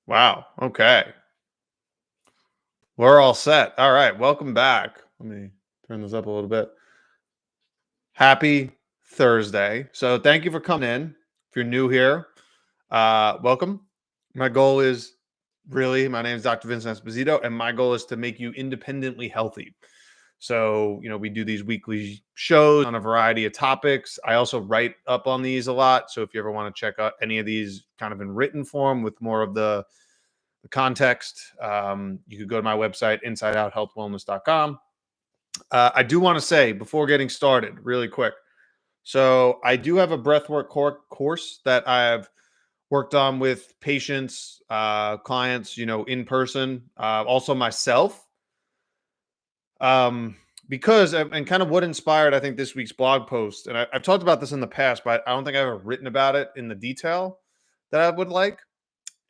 Wow. Okay. We're all set. All right. Welcome back. Let me turn this up a little bit. Happy Thursday. So, thank you for coming in. If you're new here, welcome. My goal is my name is Dr. Vincent Esposito, and my goal is to make you independently healthy. So, we do these weekly shows on a variety of topics. I also write up on these a lot. So, if you ever want to check out any of these kind of in written form with more of the context, you could go to my website, insideouthealthwellness.com. I do want to say before getting started, really quick. So, I do have a breathwork course that I've worked on with patients, clients, in person, also myself. Um, because and kind of what inspired, I think, this week's blog post, and I've talked about this in the past, but I don't think I've ever written about it in the detail that I would like.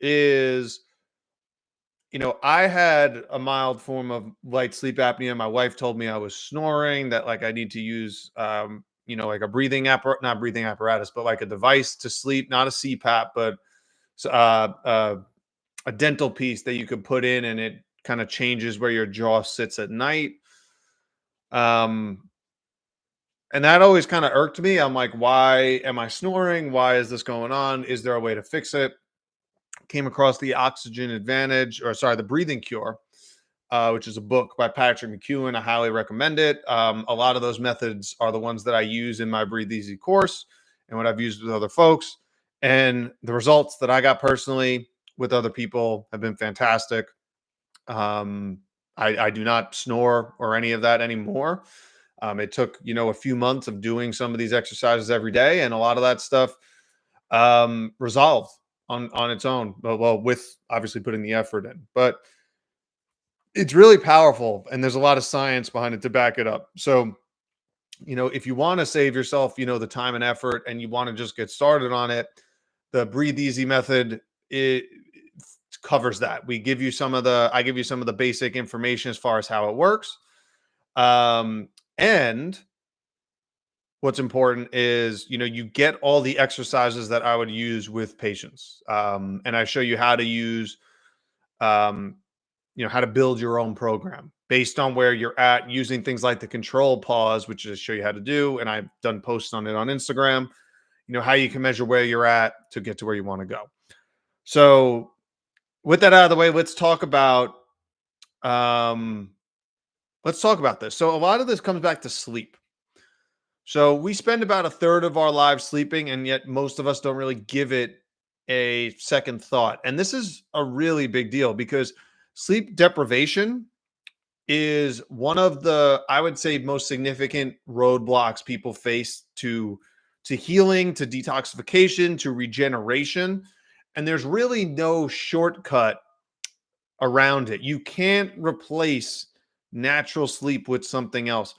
Is I had a mild form of light sleep apnea. My wife told me I was snoring, that like I need to use like a not breathing apparatus, but like a device to sleep, not a CPAP, but s- uh, uh, a dental piece that you could put in and it kind of changes where your jaw sits at night. Um, and that always kind of irked me. I'm like, why am I snoring? Why is this going on? Is there a way to fix it? Came across the Oxygen Advantage, or sorry, the Breathing Cure, which is a book by Patrick McEwen. I highly recommend it. A lot of those methods are the ones that I use in my Breathe Easy course and what I've used with other folks. And the results that I got personally with other people have been fantastic. Um, I do not snore or any of that anymore. It took, a few months of doing some of these exercises every day, and a lot of that stuff resolved on its own. Well, with obviously putting the effort in, but it's really powerful, and there's a lot of science behind it to back it up. So, if you want to save yourself, the time and effort, and you want to just get started on it, the Breathe Easy method, it covers that. I give you some of the basic information as far as how it works. And what's important is, you get all the exercises that I would use with patients. And I show you how to use, um, how to build your own program based on where you're at, using things like the control pause, which is show you how to do. And I've done posts on it on Instagram, how you can measure where you're at to get to where you want to go. So with that out of the way, um, let's talk about this. So a lot of this comes back to sleep. So we spend about a third of our lives sleeping, and yet most of us don't really give it a second thought. And this is a really big deal because sleep deprivation is one of the, I would say, most significant roadblocks people face to healing, to detoxification, to regeneration. And there's really no shortcut around it. You can't replace natural sleep with something else.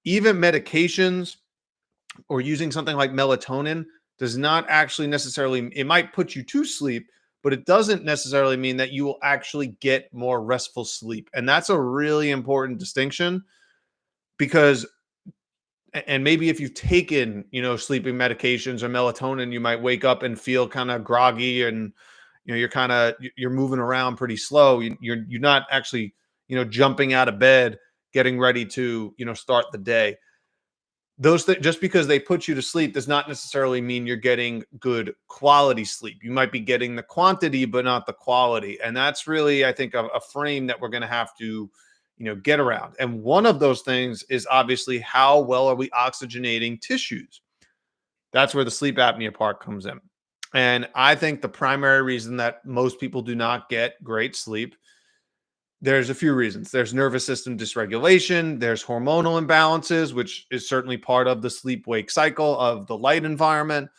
Even medications or using something like melatonin does not actually necessarily, it might put you to sleep, but it doesn't necessarily mean that you will actually get more restful sleep. And that's a really important distinction because, and maybe if you've taken, sleeping medications or melatonin, you might wake up and feel kind of groggy, and you're moving around pretty slow. You're not actually, jumping out of bed, getting ready to, start the day. Those things, just because they put you to sleep, does not necessarily mean you're getting good quality sleep. You might be getting the quantity but not the quality, and that's really, I think, a frame that we're going to have to, get around. And one of those things is obviously, how well are we oxygenating tissues? That's where the sleep apnea part comes in. And I think the primary reason that most people do not get great sleep, there's a few reasons. There's nervous system dysregulation, there's hormonal imbalances, which is certainly part of the sleep wake cycle of the light environment,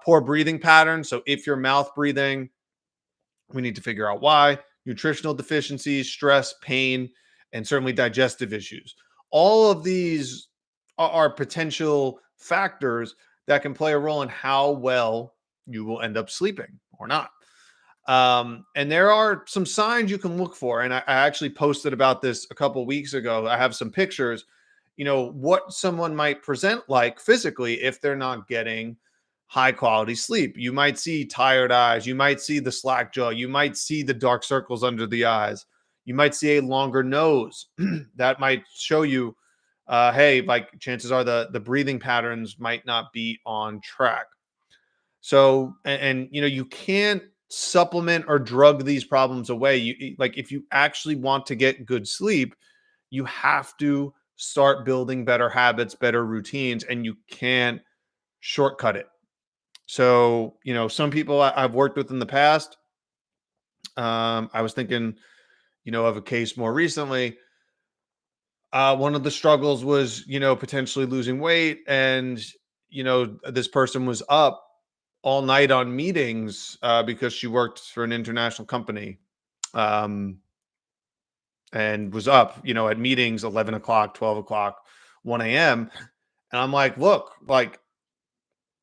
poor breathing patterns. So if you're mouth breathing, we need to figure out why. Nutritional deficiencies, stress, pain, and certainly digestive issues. All of these are potential factors that can play a role in how well you will end up sleeping or not. And there are some signs you can look for. And I actually posted about this a couple weeks ago. I have some pictures, what someone might present like physically if they're not getting high quality sleep. You might see tired eyes, you might see the slack jaw, you might see the dark circles under the eyes, you might see a longer nose. That might show you, hey, like chances are the breathing patterns might not be on track. So, and you know, you can't supplement or drug these problems away. Like if you actually want to get good sleep, you have to start building better habits, better routines, and you can't shortcut it. So, you know, some people I've worked with in the past, I was thinking, you know, of a case more recently. One of the struggles was, you know, potentially losing weight. And, you know, this person was up all night on meetings because she worked for an international company, um, and was up, you know, at meetings 11 o'clock, 12 o'clock, 1 a.m. And I'm like, look, like,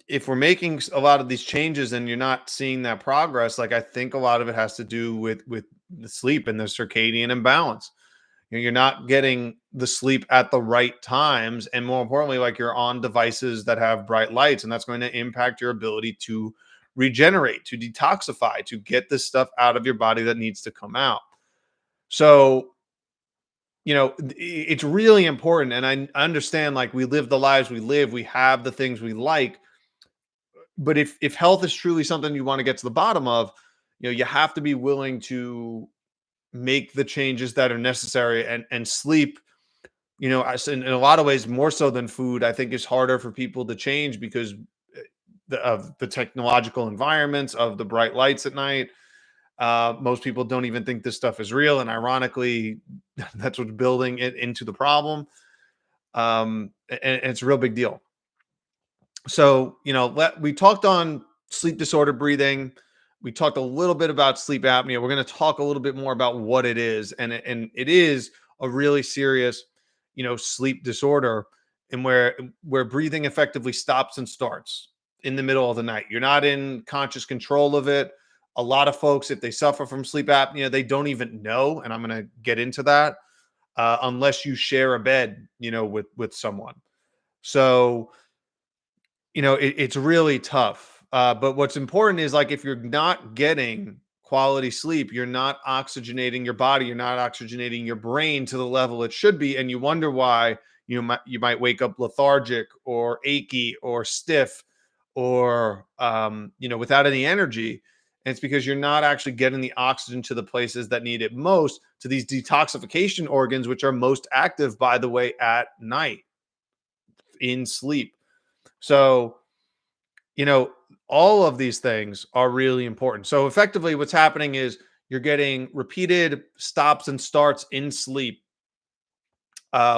if we're making a lot of these changes and you're not seeing that progress, like I think a lot of it has to do with the sleep and the circadian imbalance. You know, you're not getting the sleep at the right times, and more importantly, like you're on devices that have bright lights, and that's going to impact your ability to regenerate, to detoxify, to get this stuff out of your body that needs to come out. So, you know, it's really important, and I understand like we live the lives we live, we have the things we like, but if health is truly something you want to get to the bottom of, you know, you have to be willing to make the changes that are necessary, and sleep, you know, in a lot of ways more so than food, I think is harder for people to change because of the technological environments, of the bright lights at night. Most people don't even think this stuff is real, and ironically, that's what's building it into the problem. And it's a real big deal. So, you know, we talked on sleep disorder breathing. We talked a little bit about sleep apnea. We're going to talk a little bit more about what it is, and it is a really serious, you know, sleep disorder, and where breathing effectively stops and starts in the middle of the night. You're not in conscious control of it. A lot of folks, if they suffer from sleep apnea, they don't even know, and I'm going to get into that, unless you share a bed, you know, with someone. So, you know, it's really tough. But what's important is like if you're not getting quality sleep, you're not oxygenating your body, you're not oxygenating your brain to the level it should be, and you wonder why you might wake up lethargic or achy or stiff or you know, without any energy. And it's because you're not actually getting the oxygen to the places that need it most, to these detoxification organs, which are most active, by the way, at night in sleep. So, you know, all of these things are really important. So effectively what's happening is you're getting repeated stops and starts in sleep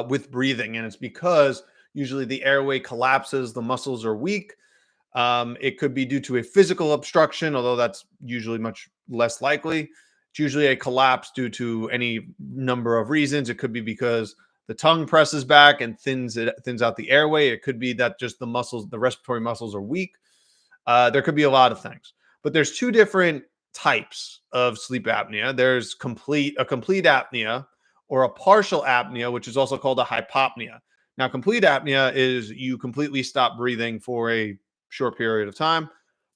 with breathing, and it's because usually the airway collapses, the muscles are weak. It could be due to a physical obstruction, although that's usually much less likely. It's usually a collapse due to any number of reasons. It could be because the tongue presses back and thins out the airway. It could be that just the muscles, the respiratory muscles, are weak. There could be a lot of things, but there's two different types of sleep apnea. There's a complete apnea, or a partial apnea, which is also called a hypopnea. Now, complete apnea is you completely stop breathing for a short period of time.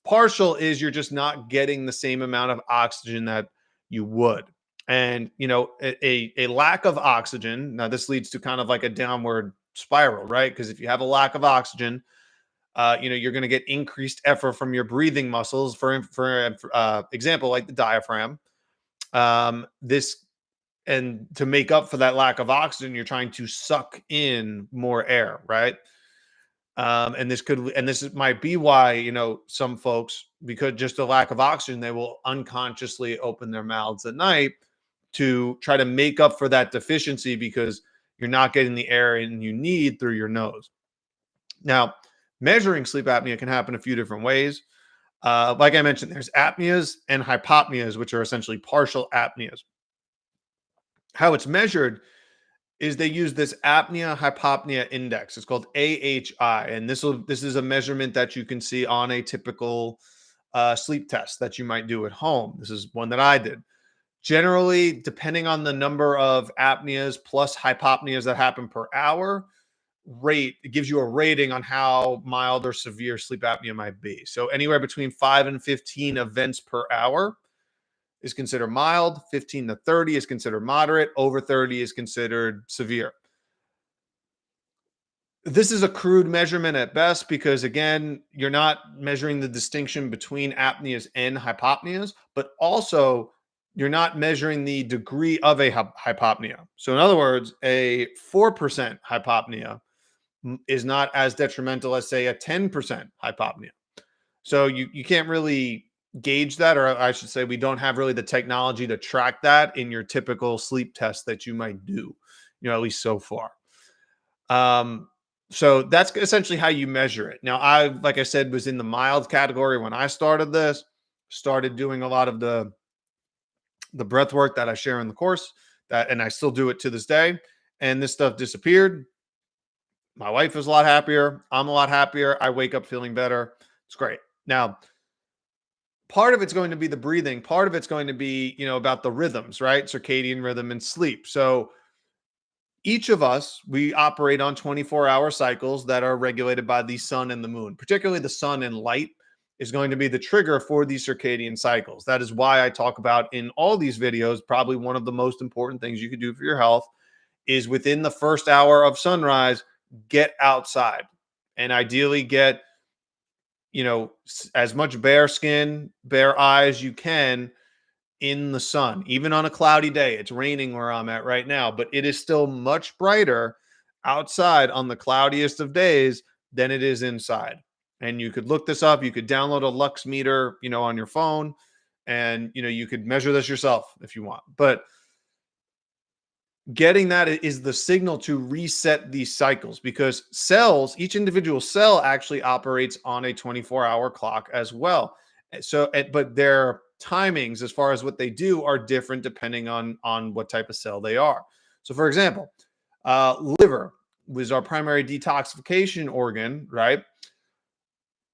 Partial is you're just not getting the same amount of oxygen that you would. And, you know, a lack of oxygen, now this leads to kind of like a downward spiral, right? Because if you have a lack of oxygen, you know, you're going to get increased effort from your breathing muscles. For example, like the diaphragm. This and to make up for that lack of oxygen, you're trying to suck in more air, right? Might be why, you know, some folks, because just a lack of oxygen, they will unconsciously open their mouths at night to try to make up for that deficiency because you're not getting the air in you need through your nose. Now, measuring sleep apnea can happen a few different ways. Like I mentioned, there's apneas and hypopneas, which are essentially partial apneas. How it's measured is they use this apnea hypopnea index. It's called AHI, and this is a measurement that you can see on a typical sleep test that you might do at home. This is one that I did. Generally, depending on the number of apneas plus hypopneas that happen per hour, rate, it gives you a rating on how mild or severe sleep apnea might be. So anywhere between 5 and 15 events per hour is considered mild, 15 to 30 is considered moderate, over 30 is considered severe. This is a crude measurement at best because, again, you're not measuring the distinction between apneas and hypopneas, but also you're not measuring the degree of a hypopnea. So, in other words, a 4% hypopnea is not as detrimental as, say, a 10% hypopnea. So, you can't really gauge that, or I should say, we don't have really the technology to track that in your typical sleep test that you might do, at least so far. So that's essentially how you measure it. Now, like I said, was in the mild category when I started this, started doing a lot of the breath work that I share in the course, and I still do it to this day. And this stuff disappeared. My wife is a lot happier. I'm a lot happier. I wake up feeling better. It's great. Now, part of it's going to be the breathing. Part of it's going to be, about the rhythms, right? Circadian rhythm and sleep. So each of us, we operate on 24-hour cycles that are regulated by the sun and the moon. Particularly the sun and light is going to be the trigger for these circadian cycles. That is why I talk about in all these videos, probably one of the most important things you could do for your health is within the first hour of sunrise, get outside and ideally get, as much bare skin, bare eye as you can in the sun, even on a cloudy day. It's raining where I'm at right now, but it is still much brighter outside on the cloudiest of days than it is inside. And you could look this up. You could download a lux meter, on your phone, and you could measure this yourself if you want. But getting that is the signal to reset these cycles, because each individual cell actually operates on a 24-hour clock as well. So, but their timings as far as what they do are different depending on what type of cell they are. So, for example, liver was our primary detoxification organ, right?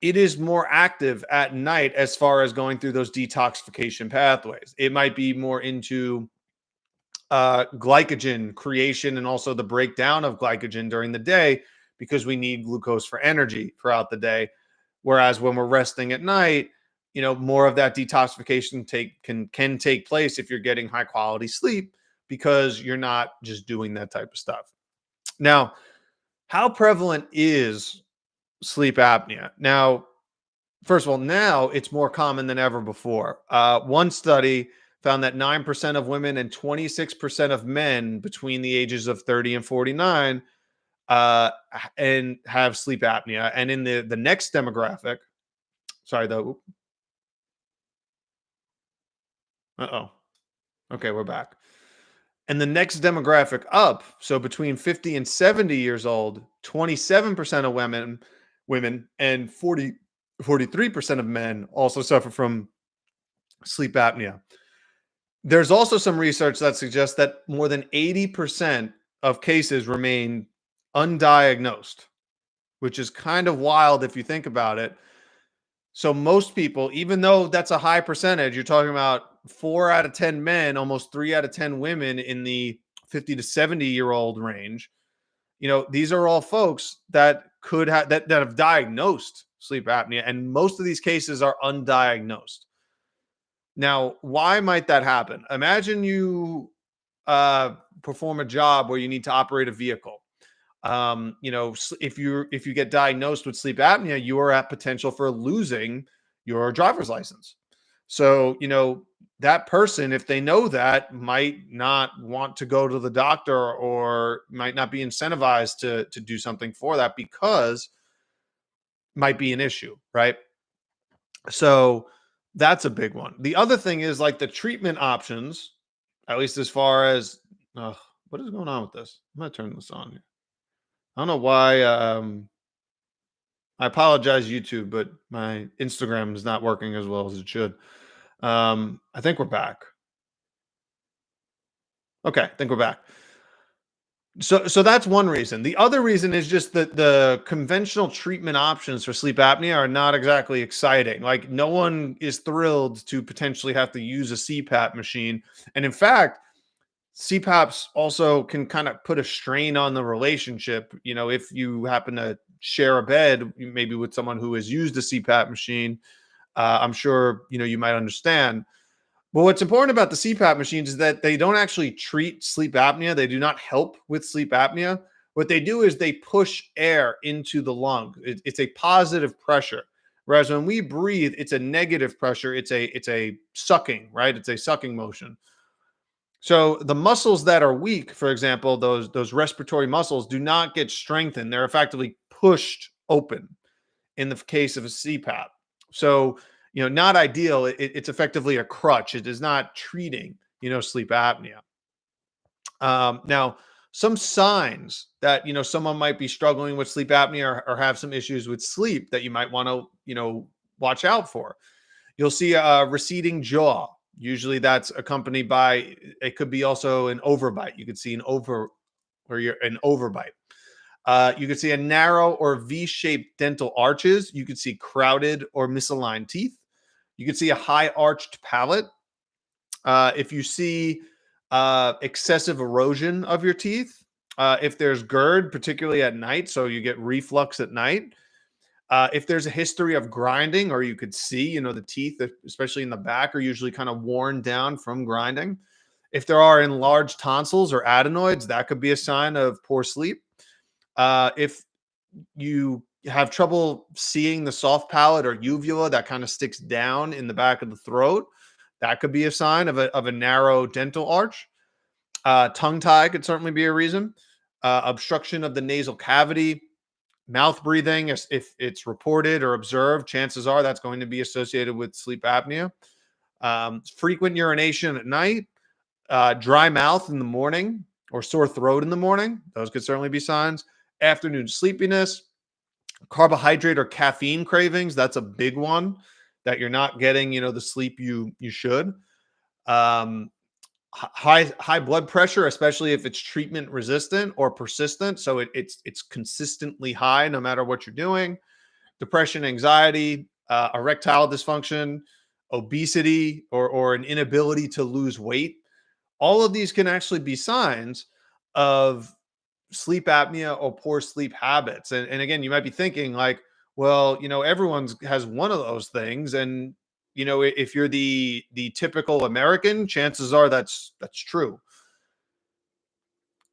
It is more active at night as far as going through those detoxification pathways. It might be more into glycogen creation and also the breakdown of glycogen during the day, because we need glucose for energy throughout the day. Whereas when we're resting at night, more of that detoxification can take place if you're getting high quality sleep, because you're not just doing that type of stuff. Now, how prevalent is sleep apnea? Now, first of all, now it's more common than ever before. One study found that 9% of women and 26% of men between the ages of 30 and 49 and have sleep apnea. And in the next demographic, sorry, though. Okay, we're back. And the next demographic up, so between 50 and 70 years old, 27% of women and 43% of men also suffer from sleep apnea. There's also some research that suggests that more than 80% of cases remain undiagnosed, which is kind of wild if you think about it. So most people, even though that's a high percentage, you're talking about 4 out of 10 men, almost 3 out of 10 women in the 50 to 70-year-old range. These are all folks that could have that have diagnosed sleep apnea, and most of these cases are undiagnosed. Now, why might that happen? Imagine you perform a job where you need to operate a vehicle. If you get diagnosed with sleep apnea, you are at potential for losing your driver's license. So, that person, if they know that, might not want to go to the doctor or might not be incentivized to do something for that, because might be an issue, right? So that's a big one. The other thing is like the treatment options, at least as far as, what is going on with this? I'm going to turn this on here. I don't know why. I apologize, YouTube, but my Instagram is not working as well as it should. I think we're back. Okay, I think we're back. So that's one reason. The other reason is just that the conventional treatment options for sleep apnea are not exactly exciting. Like, no one is thrilled to potentially have to use a CPAP machine. And in fact, CPAPs also can kind of put a strain on the relationship. If you happen to share a bed, maybe with someone who has used a CPAP machine, I'm sure you might understand. But what's important about the CPAP machines is that they don't actually treat sleep apnea. They do not help with sleep apnea. What they do is they push air into the lung. It's a positive pressure. Whereas when we breathe, it's a negative pressure. It's a sucking, right? It's a sucking motion. So the muscles that are weak, for example, those respiratory muscles do not get strengthened. They're effectively pushed open in the case of a CPAP. So, not ideal. It's effectively a crutch. It is not treating, sleep apnea. Now, some signs that someone might be struggling with sleep apnea or have some issues with sleep that you might want to watch out for. You'll see a receding jaw. Usually, that's accompanied by, it could be also an overbite. You could see an overbite. You could see a narrow or V-shaped dental arches. You could see crowded or misaligned teeth. You could see a high arched palate. If you see excessive erosion of your teeth, if there's GERD, particularly at night, so you get reflux at night. If there's a history of grinding, or you could see, the teeth, especially in the back, are usually kind of worn down from grinding. If there are enlarged tonsils or adenoids, that could be a sign of poor sleep. If you have trouble seeing the soft palate or uvula that kind of sticks down in the back of the throat, that could be a sign of a narrow dental arch. Tongue tie could certainly be a reason. Obstruction of the nasal cavity, mouth breathing, if it's reported or observed, chances are that's going to be associated with sleep apnea. Frequent urination at night, dry mouth in the morning, or sore throat in the morning. Those could certainly be signs. Afternoon sleepiness, carbohydrate or caffeine cravings. That's a big one, that you're not getting, the sleep you should. Um, high blood pressure, especially if it's treatment resistant or persistent. So it's consistently high no matter what you're doing. Depression, anxiety, erectile dysfunction, obesity, or an inability to lose weight. All of these can actually be signs of sleep apnea or poor sleep habits. And again, you might be thinking like, well, everyone's has one of those things. And, if you're the typical American, chances are that's true.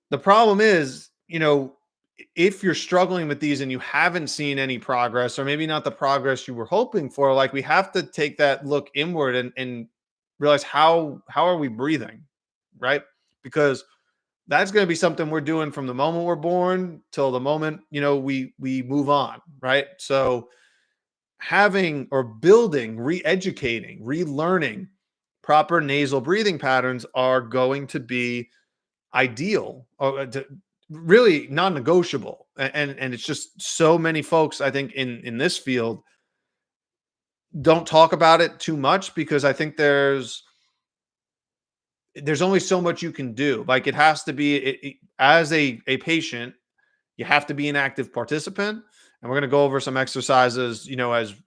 The problem is, if you're struggling with these and you haven't seen any progress, or maybe not the progress you were hoping for, like, we have to take that look inward and realize how are we breathing, right? Because that's going to be something we're doing from the moment we're born till the moment we move on, right? So having or building, re-educating, relearning proper nasal breathing patterns are going to be ideal, or really non-negotiable. And it's just so many folks, I think, in this field don't talk about it too much, because I think there's only so much you can do. Like, it has to be, as a patient, you have to be an active participant. And we're going to go over some exercises,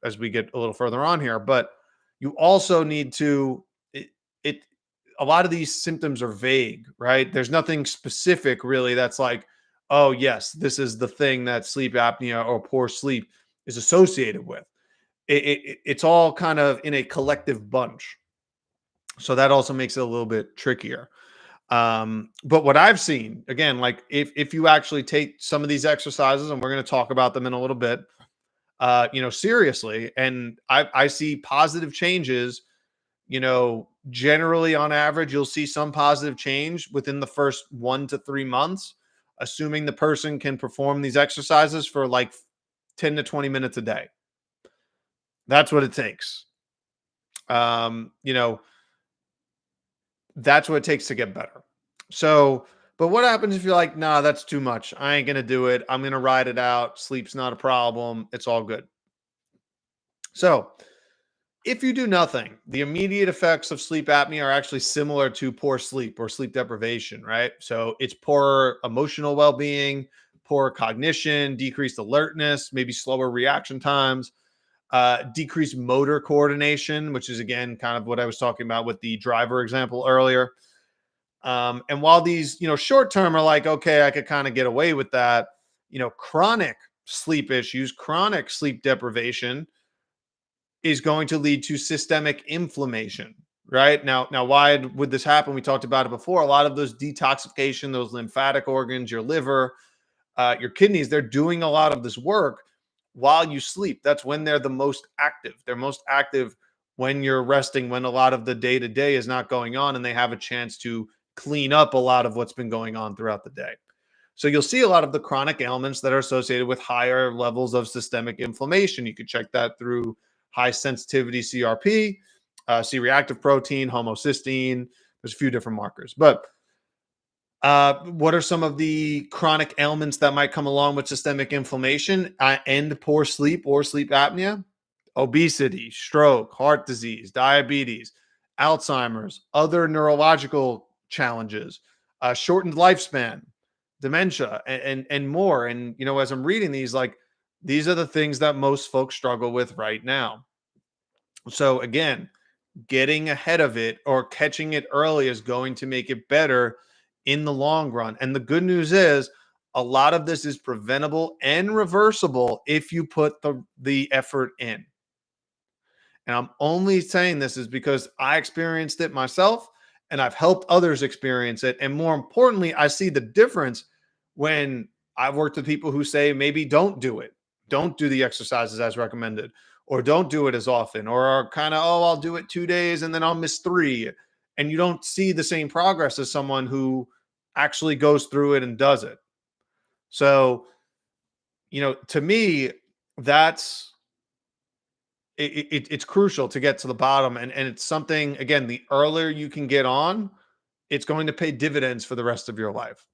as we get a little further on here. But you also need to, it a lot of these symptoms are vague, right? There's nothing specific really that's like, oh yes, this is the thing that sleep apnea or poor sleep is associated with. It's all kind of in a collective bunch. So that also makes it a little bit trickier. But what I've seen, again, like, if you actually take some of these exercises, and we're going to talk about them in a little bit, seriously, and I see positive changes. Generally on average, you'll see some positive change within the first 1 to 3 months, assuming the person can perform these exercises for like 10 to 20 minutes a day. That's what it takes. Um, you know, that's what it takes to get better. So, but what happens if you're like, nah, that's too much. I ain't going to do it. I'm going to ride it out. Sleep's not a problem. It's all good. So, if you do nothing, the immediate effects of sleep apnea are actually similar to poor sleep or sleep deprivation, right? So, it's poor emotional well being, poor cognition, decreased alertness, maybe slower reaction times, decreased motor coordination, which is again kind of what I was talking about with the driver example earlier. And while these, short term are like, okay, I could kind of get away with that, chronic sleep issues, chronic sleep deprivation is going to lead to systemic inflammation. Right now, why would this happen? We talked about it before. A lot of those detoxification, those lymphatic organs, your liver, your kidneys, they're doing a lot of this work while you sleep. That's when they're the most active. They're most active when you're resting, when a lot of the day to day is not going on, and they have a chance to clean up a lot of what's been going on throughout the day. So you'll see a lot of the chronic ailments that are associated with higher levels of systemic inflammation. You could check that through high sensitivity CRP, C-reactive protein, homocysteine. There's a few different markers, but what are some of the chronic ailments that might come along with systemic inflammation and poor sleep or sleep apnea? Obesity, stroke, heart disease, diabetes, Alzheimer's, other neurological challenges, shortened lifespan, dementia, and more. And as I'm reading these, like these are the things that most folks struggle with right now. So again, getting ahead of it or catching it early is going to make it better in the long run. And the good news is a lot of this is preventable and reversible if you put the effort in. And I'm only saying this is because I experienced it myself and I've helped others experience it. And more importantly, I see the difference when I've worked with people who say maybe don't do it, don't do the exercises as recommended, or don't do it as often, or are kind of, oh, I'll do it 2 days and then I'll miss three. And you don't see the same progress as someone who actually goes through it and does it. So, to me, that's it's crucial to get to the bottom, and it's something, again, the earlier you can get on, it's going to pay dividends for the rest of your life.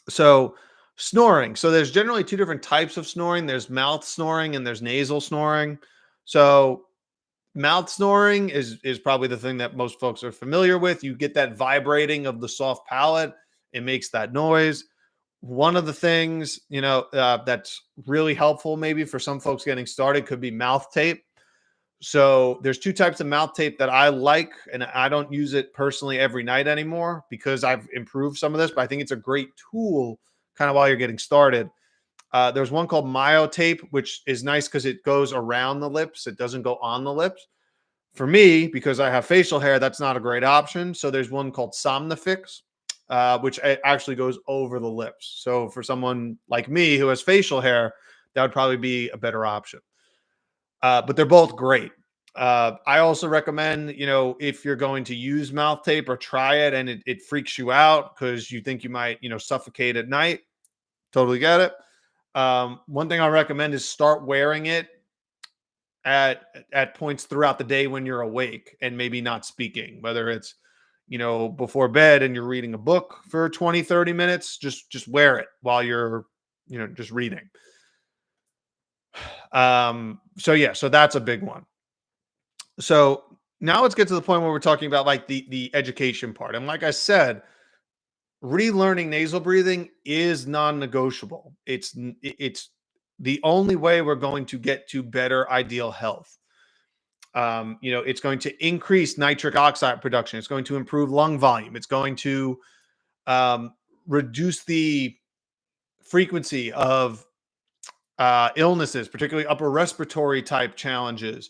So snoring, so there's generally two different types of snoring. There's mouth snoring and there's nasal snoring. So mouth snoring is probably the thing that most folks are familiar with. You get that vibrating of the soft palate, it makes that noise. One of the things, that's really helpful maybe for some folks getting started could be mouth tape. So there's two types of mouth tape that I like, and I don't use it personally every night anymore because I've improved some of this, but I think it's a great tool kind of while you're getting started. There's one called Myo tape, which is nice because it goes around the lips. It doesn't go on the lips. For me, because I have facial hair, that's not a great option. So there's one called Somnifix, which actually goes over the lips. So for someone like me who has facial hair, that would probably be a better option. But they're both great. I also recommend, if you're going to use mouth tape or try it and it freaks you out because you think you might, suffocate at night, totally get it. One thing I recommend is start wearing it at points throughout the day when you're awake and maybe not speaking, whether it's, before bed and you're reading a book for 20, 30 minutes, just wear it while you're, just reading. So yeah, so that's a big one. So now let's get to the point where we're talking about like the education part. And like I said, relearning nasal breathing is non-negotiable. It's the only way we're going to get to better ideal health. It's going to increase nitric oxide production. It's going to improve lung volume. It's going to um, reduce the frequency of illnesses, particularly upper respiratory type challenges,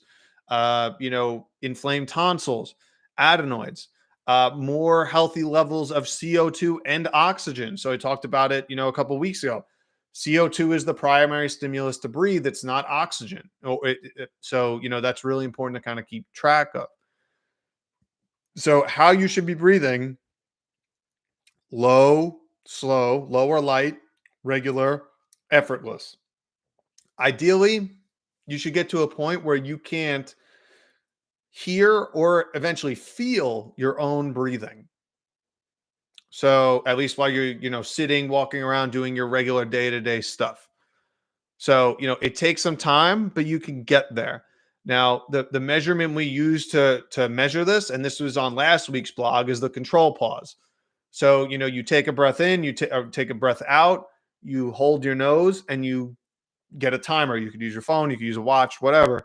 inflamed tonsils, adenoids, more healthy levels of CO2 and oxygen. So I talked about it, a couple of weeks ago. CO2 is the primary stimulus to breathe. It's not oxygen. So, that's really important to kind of keep track of. So how you should be breathing: low, slow, low or light, regular, effortless. Ideally, you should get to a point where you can't hear or eventually feel your own breathing. So at least while you're, sitting, walking around, doing your regular day-to-day stuff. So, it takes some time, but you can get there. Now, the measurement we use to measure this, and this was on last week's blog, is the control pause. So, you take a breath in, you take a breath out, you hold your nose, and you get a timer. You could use your phone, you could use a watch, whatever.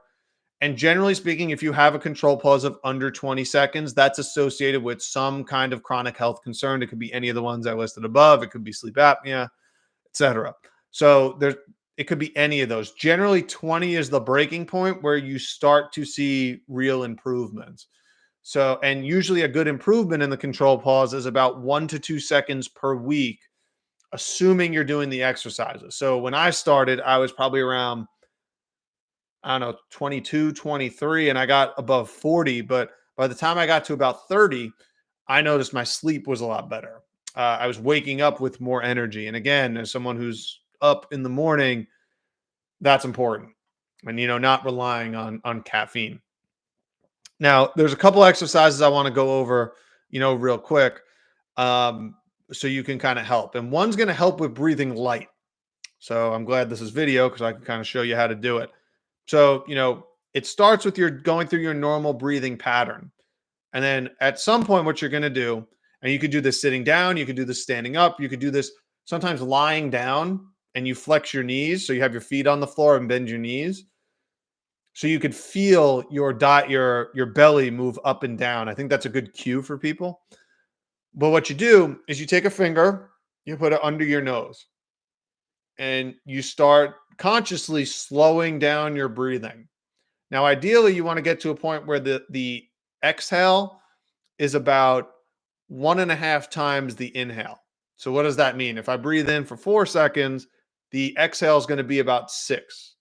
And generally speaking, if you have a control pause of under 20 seconds, that's associated with some kind of chronic health concern. It could be any of the ones I listed above. It could be sleep apnea, etc. So it could be any of those. Generally, 20 is the breaking point where you start to see real improvements. So, and usually a good improvement in the control pause is about 1 to 2 seconds per week, assuming you're doing the exercises. So when I started, I was probably around, I don't know, 22, 23, and I got above 40. But by the time I got to about 30, I noticed my sleep was a lot better. I was waking up with more energy. And again, as someone who's up in the morning, that's important. And, not relying on caffeine. Now, there's a couple exercises I want to go over, real quick, um, so you can kind of help. And one's going to help with breathing light. So I'm glad this is video because I can kind of show you how to do it. So, it starts with your going through your normal breathing pattern. And then at some point, what you're going to do, and you could do this sitting down, you could do this standing up, you could do this sometimes lying down and you flex your knees. So you have your feet on the floor and bend your knees. So you could feel your belly move up and down. I think that's a good cue for people. But what you do is you take a finger, you put it under your nose, and you start consciously slowing down your breathing. Now, ideally, you want to get to a point where the exhale is about 1.5 times the inhale. So what does that mean? If I breathe in for 4 seconds, the exhale is going to be about 6.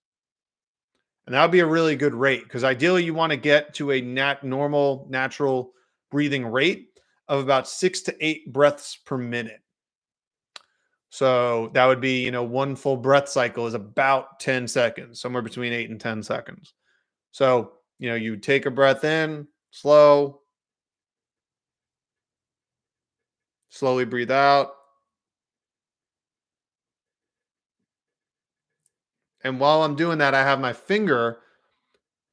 And that would be a really good rate because ideally you want to get to a normal, natural breathing rate of about 6 to 8 breaths per minute. So that would be, one full breath cycle is about 10 seconds, somewhere between 8 and 10 seconds. So, you take a breath in, slowly breathe out. And while I'm doing that, I have my finger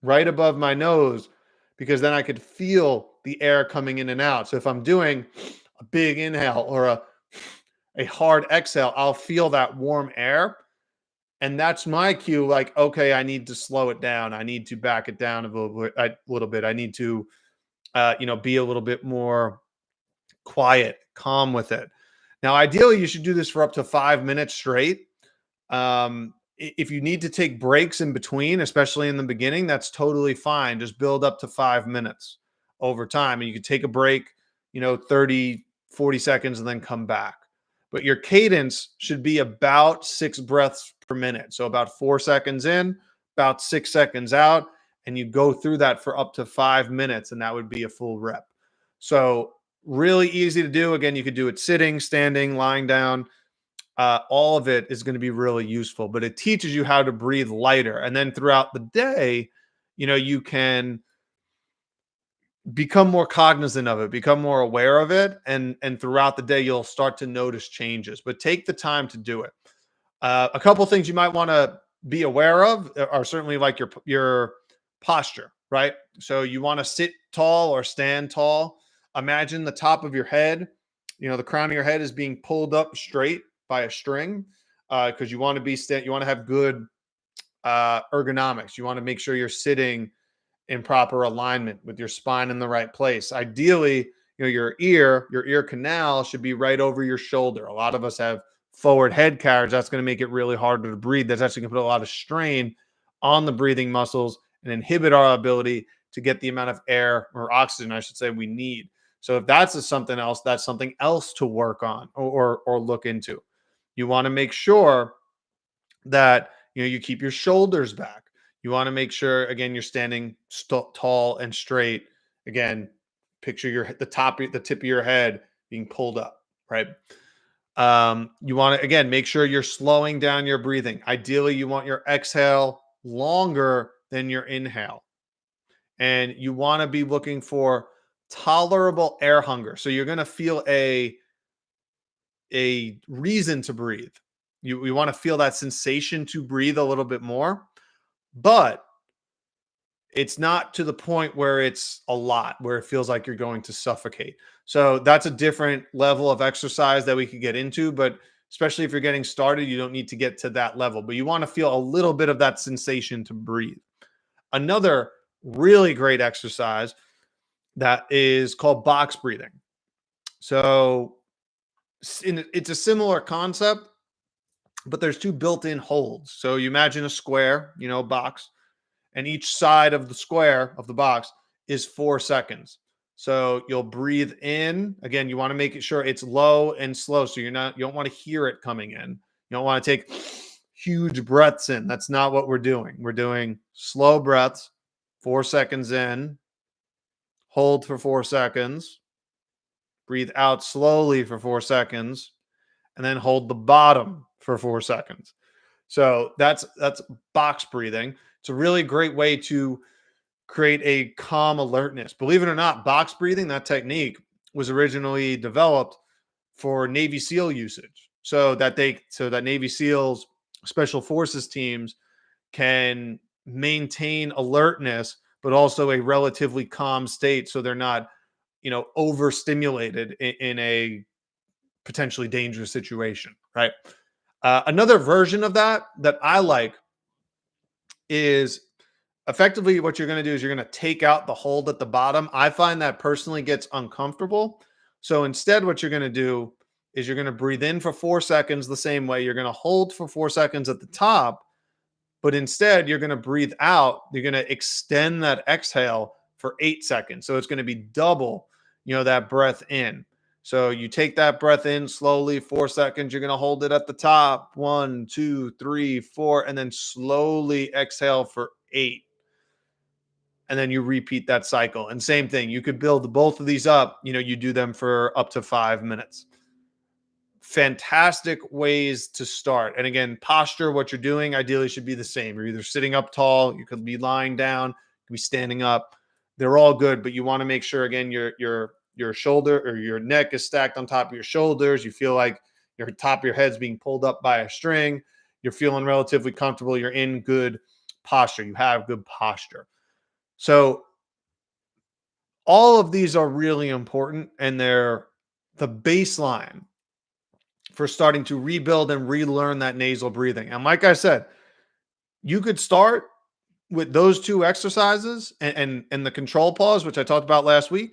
right above my nose because then I could feel the air coming in and out. So if I'm doing a big inhale or a hard exhale, I'll feel that warm air. And that's my cue, like, okay, I need to slow it down. I need to back it down a little bit. I need to, be a little bit more quiet, calm with it. Now, ideally, you should do this for up to 5 minutes straight. If you need to take breaks in between, especially in the beginning, that's totally fine. Just build up to 5 minutes over time. And you can take a break, 30, 40 seconds and then come back. But your cadence should be about 6 breaths per minute. So about 4 seconds in, about 6 seconds out. And you go through that for up to 5 minutes, and that would be a full rep. So really easy to do. Again, you could do it sitting, standing, lying down. All of it is going to be really useful, but it teaches you how to breathe lighter. And then throughout the day, you can become more cognizant of it, become more aware of it. And throughout the day, you'll start to notice changes, but take the time to do it. A couple things you might want to be aware of are certainly like your posture, right? So you want to sit tall or stand tall. Imagine the top of your head, the crown of your head is being pulled up straight by a string because you want to have good ergonomics. You want to make sure you're sitting in proper alignment with your spine in the right place. Ideally, your ear canal should be right over your shoulder. A lot of us have forward head carriage. That's going to make it really harder to breathe. That's actually going to put a lot of strain on the breathing muscles and inhibit our ability to get the amount of air or oxygen, I should say, we need. So if that's something else, that's something else to work on or look into. You want to make sure that you keep your shoulders back. You want to make sure, again, you're standing tall and straight. Again, picture the tip of your head being pulled up, right? You want to, again, make sure you're slowing down your breathing. Ideally, you want your exhale longer than your inhale. And you want to be looking for tolerable air hunger. So you're going to feel a reason to breathe. You want to feel that sensation to breathe a little bit more, but it's not to the point where it's a lot, where it feels like you're going to suffocate. So that's a different level of exercise that we could get into, but especially if you're getting started, you don't need to get to that level, but you want to feel a little bit of that sensation to breathe. Another really great exercise that is called box breathing. So it's a similar concept, but there's two built-in holds. So you imagine a square, box, and each side of the square of the box is 4 seconds. So you'll breathe in. Again, you want to make it sure it's low and slow. So you don't want to hear it coming in. You don't want to take huge breaths in. That's not what we're doing. We're doing slow breaths, 4 seconds in, hold for 4 seconds, breathe out slowly for 4 seconds, and then hold the bottom for 4 seconds. So that's box breathing. It's a really great way to create a calm alertness. Believe it or not, box breathing, that technique was originally developed for Navy SEAL usage. So that Navy SEALs, special forces teams can maintain alertness, but also a relatively calm state. So they're not, overstimulated in a potentially dangerous situation. Right. Another version of that I like is effectively what you're going to do is you're going to take out the hold at the bottom. I find that personally gets uncomfortable. So instead, what you're going to do is you're going to breathe in for 4 seconds the same way. You're going to hold for 4 seconds at the top, but instead you're going to breathe out. You're going to extend that exhale for 8 seconds. So it's going to be double, that breath in. So you take that breath in slowly, 4 seconds. You're going to hold it at the top, 1, 2, 3, 4, and then slowly exhale for 8. And then you repeat that cycle. And same thing, you could build both of these up. You do them for up to 5 minutes. Fantastic ways to start. And again, posture, what you're doing ideally should be the same. You're either sitting up tall, you could be lying down, you could be standing up. They're all good, but you want to make sure again your shoulder or your neck is stacked on top of your shoulders. You feel like your top of your head's being pulled up by a string. You're feeling relatively comfortable. You're in good posture. You have good posture. So all of these are really important, and they're the baseline for starting to rebuild and relearn that nasal breathing. And like I said, you could start with those two exercises and the control pause, which I talked about last week.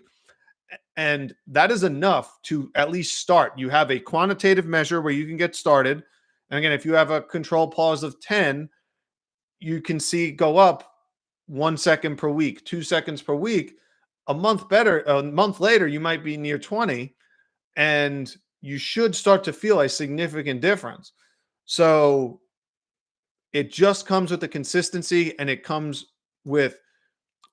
And that is enough to at least start. You have a quantitative measure where you can get started. And again, if you have a control pause of 10, you can see go up 1 second per week, 2 seconds per week. A month later, you might be near 20, and you should start to feel a significant difference. So it just comes with the consistency, and it comes with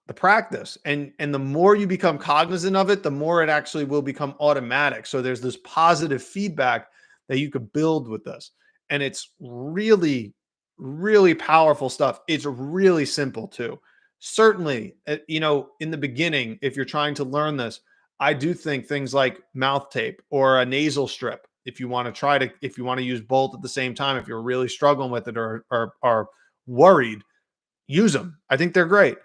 the practice. And the more you become cognizant of it, the more it actually will become automatic. So there's this positive feedback that you could build with this. And it's really, really powerful stuff. It's really simple too. Certainly, in the beginning, if you're trying to learn this, I do think things like mouth tape or a nasal strip, if you want to use both at the same time, if you're really struggling with it or are worried, use them. I think they're great.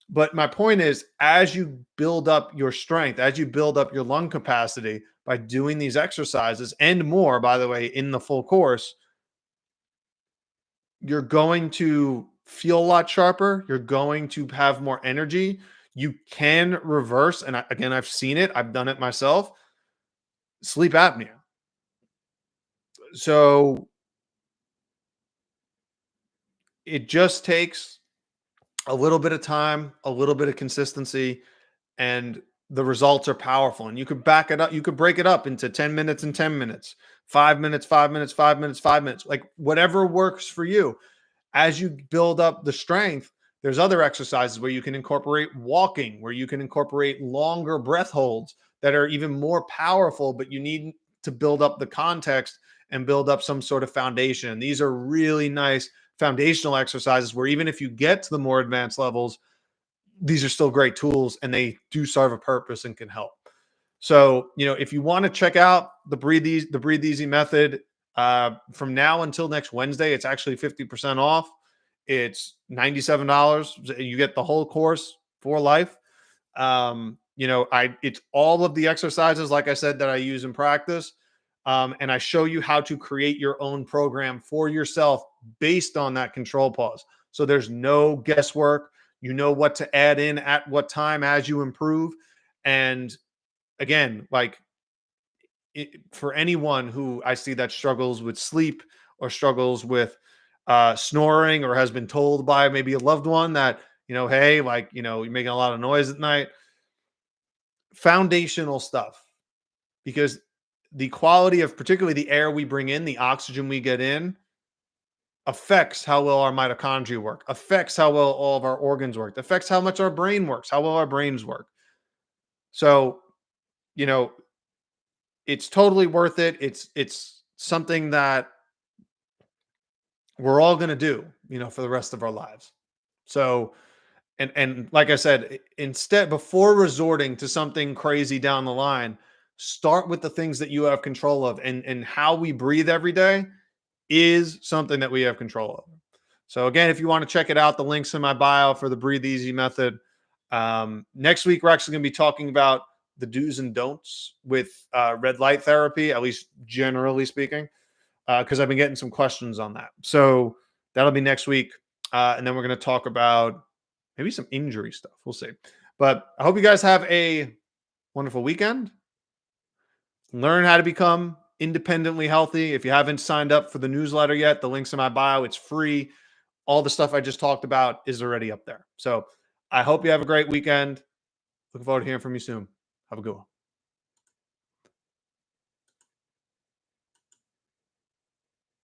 But my point is, as you build up your strength, as you build up your lung capacity by doing these exercises and more, by the way, in the full course, you're going to feel a lot sharper. You're going to have more energy. You can reverse. And again, I've seen it. I've done it myself. Sleep apnea. So it just takes a little bit of time, a little bit of consistency, and the results are powerful. And you could back it up. You could break it up into 10 minutes and 10 minutes, 5 minutes, 5 minutes, 5 minutes, 5 minutes, like whatever works for you. As you build up the strength, there's other exercises where you can incorporate walking, where you can incorporate longer breath holds that are even more powerful, but you need to build up the context and build up some sort of foundation. These are really nice foundational exercises where even if you get to the more advanced levels, these are still great tools and they do serve a purpose and can help. So, if you want to check out the Breathe Easy method, from now until next Wednesday, it's actually 50% off. It's $97. You get the whole course for life. It's all of the exercises, like I said, that I use in practice. And I show you how to create your own program for yourself based on that control pause. So there's no guesswork, You know what to add in at what time as you improve. And again, like for anyone who I see that struggles with sleep or struggles with snoring or has been told by maybe a loved one that, hey, like, you're making a lot of noise at night, foundational stuff, because the quality of particularly the air we bring in, the oxygen we get in, affects how well our mitochondria work, affects how well all of our organs work, affects how much our brain works, how well our brains work. So, you know, it's totally worth it. It's something that we're all going to do, for the rest of our lives. So, and like I said, instead, before resorting to something crazy down the line, start with the things that you have control of, and how we breathe every day is something that we have control over. So again, if you want to check it out, the link's in my bio for the Breathe Easy method. Next week, we're actually going to be talking about the do's and don'ts with red light therapy, at least generally speaking, because I've been getting some questions on that. So that'll be next week. And then we're going to talk about maybe some injury stuff. We'll see. But I hope you guys have a wonderful weekend. Learn how to become independently healthy. If you haven't signed up for the newsletter yet, the link's in my bio. It's free. All the stuff I just talked about is already up there. So I hope you have a great weekend. Looking forward to hearing from you soon. Have a good one.